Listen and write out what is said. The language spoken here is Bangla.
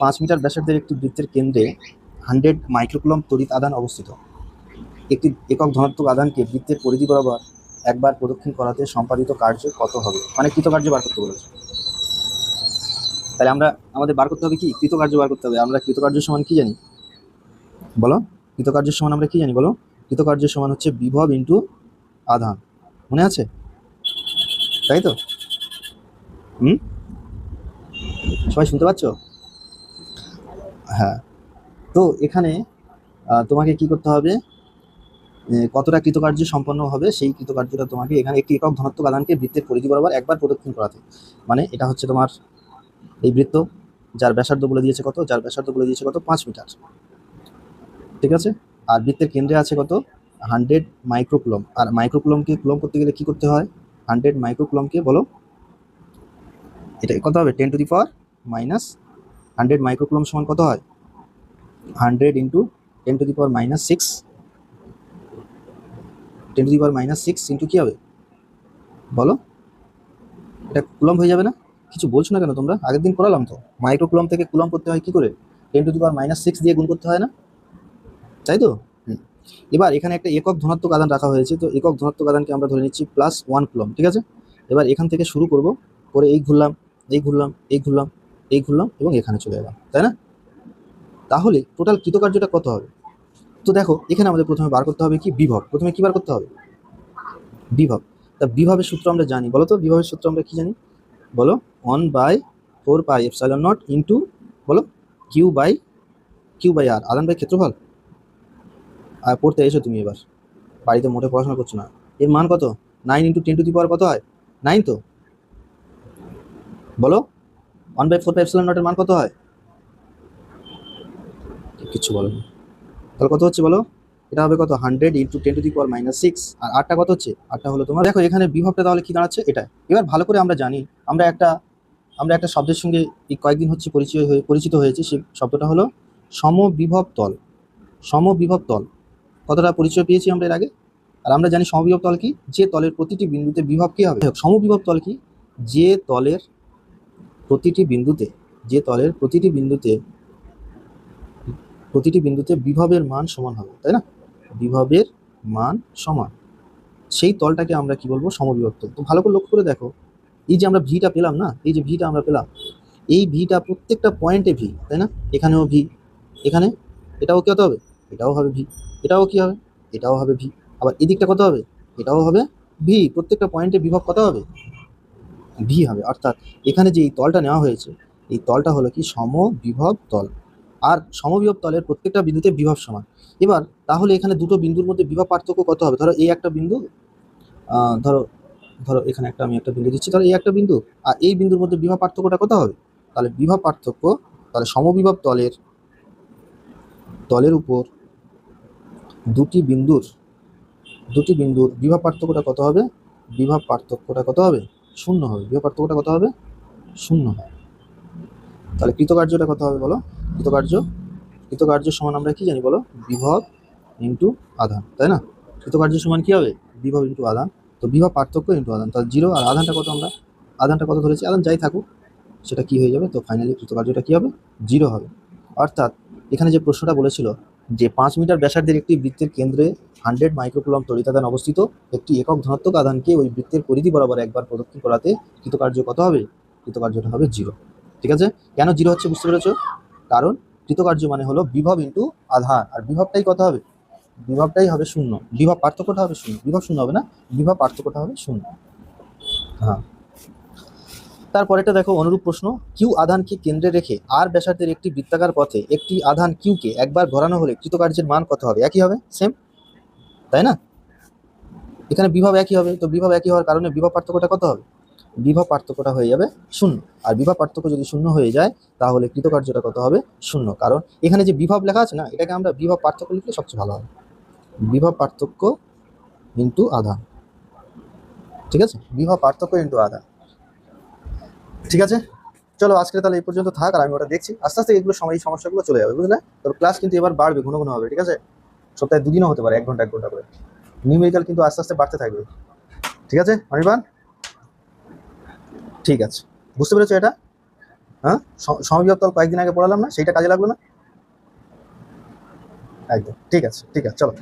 5 মিটার ব্যাসার্ধের একটি বৃত্তের কেন্দ্রে 100 মাইক্রোকুলম তড়িৎ আধান অবস্থিত। একটি একক ধনাত্মক আধানকে বৃত্তের পরিধি বরাবর একবার প্রদক্ষিণ করাতে সম্পাদিত কার্য কত হবে? মানে কৃতকার্য বার করতে বলেছে। তাহলে আমাদের বার করতে হবে কি? কৃতকার্য বার করতে হবে। আমরা কৃতকার্য সমান কি জানি বলো? কৃতকার্যের সমান আমরা কি জানি বলো? কৃতকার্যের সমান হচ্ছে বিভব ইন্টু আধান। মনে আছে? তাই তো? সবাই শুনতে পাচ্ছ? হ্যাঁ। তো এখানে তোমাকে কি করতে হবে, কতটা কৃতকার্য সম্পন্ন হবে সেই কৃতকার্যটা তোমাকে এখানে একটি একক ধনাত্মক আধানকে বৃত্তের পরিধি বরাবর একবার প্রদক্ষিণ করাতে। মানে এটা হচ্ছে তোমার এই বৃত্ত, যার ব্যাসার্ধ বলে দিয়েছে কত? যার ব্যাসার্ধ বলে দিয়েছে কত? 5 মিটার। ঠিক আছে। আর বৃত্তের কেন্দ্রে আছে কত? 100 মাইক্রোকুলম। আর মাইক্রোকুলমকে কুলম করতে গেলে কি করতে হয়? 100 মাইক্রোকুলমকে বলো, এটা কত হবে? 10 to the power minus 100 microcoulomb সমান কত হয়? 100 into 10 to the power minus 6, 10 to the power minus 6 into কী হবে বলো? এটা কুলম হয়ে যাবে না? কিছু বলছো না কেন তোমরা? আগের দিন করালাম তো। মাইক্রোকুলম থেকে কুলম করতে হয় কি করে? 10 টু দি পাওয়ার মাইনাস 6 দিয়ে গুণ করতে হয় না? তাই তো? এবার এখানে একটা একক ধনাত্মক আধান রাখা হয়েছে, তো একক ধনাত্মক আধানকে আমরা ধরে নিচ্ছি +1 কুলম। ঠিক আছে। এবার এখান থেকে শুরু করব, করে এই ঘুরলাম, এই ঘুরলাম, এই ঘুরলাম, এই ঘুরলাম এবং এখানে চলে এলাম, তাই না? তাহলে টোটাল কৃতকার্যটা কত হবে? তো দেখো এখানে আমাদের প্রথমে বার করতে হবে কি? বিভব। প্রথমে কি বার করতে হবে? বিভব। তা বিভবের সূত্র আমরা জানি, বলো তো বিভবের সূত্র আমরা কি জানি বলো? 1/4πε0 ইন্টু বলো কিউ বাই আর, আধান বাই ক্ষেত্রফল। আর পড়তে এসো তুমি, এবার বাড়িতে মোটে পড়াশোনা করছো না। এর মান কত? 9 ইন্টু 10 টু দি পাওয়ার কত হয়? 9 তো বলো। 1/4πε0 এর মান কত হয়? কিছু বলো না। তাহলে কত হচ্ছে বলো? এটা হবে কত? 100 into 10 to the power minus 6। আর আটটা কত হচ্ছে? আটটা হলো তোমার, দেখো এখানে বিভবটা তাহলে কি দাঁড়াচ্ছে? এটা। এবার ভালো করে আমরা জানি, আমরা একটা শব্দের সঙ্গে এই কয়েকদিন হচ্ছে পরিচিত হয়েছে। সেই শব্দটা হলো সমবিভব তল। সমবিভব তল কতটা পরিচয় পেয়েছি আমরা এর আগে? আর আমরা জানি সমবিভব তল কি? যে তলের প্রতিটি বিন্দুতে বিভব কি হবে? সমবিভব তল কি? যে তলের প্রতিটি বিন্দুতে বিভবের মান সমান হবে, তাই না? বিভবের মান সমান, সেই তলটাকে আমরা কি বলবো? সমবিভব তল। তো ভালো করে লক্ষ্য করে দেখো, এই যে আমরা ভিটা পেলাম না, এই যে ভিটা আমরা পেলাম, এই ভিটা প্রত্যেকটা পয়েন্টে ভি, তাই না? এখানেও ভি, এখানে এটাও কত হবে? এটাও হবে ভি, এটাও কি হবে? এটাও হবে ভি। আবার এদিকটা কত হবে? এটাও হবে ভি। প্রত্যেকটা পয়েন্টে বিভব কত হবে? ভি হবে। অর্থাৎ এখানে যে এই তলটা নেওয়া হয়েছে, এই তলটা হলো কি? সমবিভব তল। আর সমবিভব তলের প্রত্যেকটা বিন্দুতে বিভব সমান। এবার তাহলে এখানে দুটো বিন্দুর মধ্যে বিভব পার্থক্য কত হবে? ধরো এই একটা বিন্দু, ধরো ধরো এখানে আমি একটা বিন্দু দিচ্ছি, ধরো এই একটা বিন্দু, আর এই বিন্দুর মধ্যে বিভব পার্থক্যটা কত হবে? তাহলে বিভব পার্থক্য, তাহলে সমবিভব তলের উপর দুটি বিন্দুর বিভব পার্থক্যটা কত হবে? বিভব পার্থক্যটা কত হবে? 0 হবে। বিভব পার্থক্যটা কত হবে? 0 হবে। তাহলে কৃতকার্যটা কত হবে বলো? কৃতকার্য সমান আমরা কি জানি বলো? বিভব ইন্টু আধান, তাই না? কৃতকার্য সমান কি হবে? বিভব ইন্টু আধান। তো বিভব পার্থক্য ইন্টু আধান, তাহলে 0। আর আধানটা কত? আমরা আধানটা কত ধরেছি? আধান যাই থাকুক সেটা কি হয়ে যাবে? তো ফাইনালি কৃতকার্যটা কি হবে? 0 হবে। অর্থাৎ এখানে যে প্রশ্নটা বলেছিল যে 5 মিটার ব্যাসার্ধের একটি বৃত্তের কেন্দ্রে 100 মাইক্রোকুলম তড়িতাধান অবস্থিত, একটি একক ধনাত্মক আধানকে ওই বৃত্তের পরিধি বরাবর একবার প্রদক্ষিণ করাতে কৃতকার্য কত হবে? কৃতকার্যটা হবে 0। ঠিক আছে। কেন 0 হচ্ছে বুঝতে পেরেছো? কারণ কৃতকার্য মানে হলো বিভব ইন্টু আধান, আর বিভবটাই কত হবে? বিভবটাই হবে 0। বিভব পার্থক্যটা হবে 0। বিভব 0 হবে না, বিভব পার্থক্যটা হবে 0। হ্যাঁ। তারপরেটা দেখো, অনুরূপ প্রশ্ন। কিউ আধানকে কেন্দ্রে রেখে আর ব্যাসার্ধের একটি বৃত্তাকার পথে একটি আধান কিউকে একবার ঘোরানো হলে কৃতকার্যের মান কত হবে? একই হবে, সেম, তাই না? এখানে বিভব একই হবে, তো বিভব একই হওয়ার কারণে বিভব পার্থক্যটা কত হবে? বিভব পার্থক্যটা হয়ে যাবে 0। আর বিভব পার্থক্য যদি 0 হয়ে যায় তাহলে কৃতকার্যটা কত হবে? 0। কারণ এখানে যে বিভব লেখা আছে না, এটাকে আমরা বিভব পার্থক্য লিখলে সবচেয়ে ভালো হবে। বিভব পার্থক্য ইন্টু আধান। ঠিক আছে, বিভব পার্থক্য ইন্টু আধান। ঠিক আছে, চলো আজকে তাহলে এই পর্যন্ত থাক। আর আমি ওটা দেখছি, আস্তে আস্তে এগুলো এই সমস্যাগুলো চলে যাবে, বুঝলে? তবে ক্লাস কিন্তু এবার বাড়বে, ঘন ঘন হবে। ঠিক আছে, সপ্তাহে 2 দিনও হতে পারে, 1 ঘন্টা 1 ঘন্টা করে। নিউমেরিক্যাল কিন্তু আস্তে আস্তে বাড়তে থাকবে। ঠিক আছে অনির্বাণ? ঠিক আছে, বুঝতে পেরেছো এটা? হ্যাঁ, সমবিভব তল কয়েকদিন আগে পড়ালাম না, সেইটা কাজে লাগলো না? একদম ঠিক আছে, ঠিক আছে, চলো।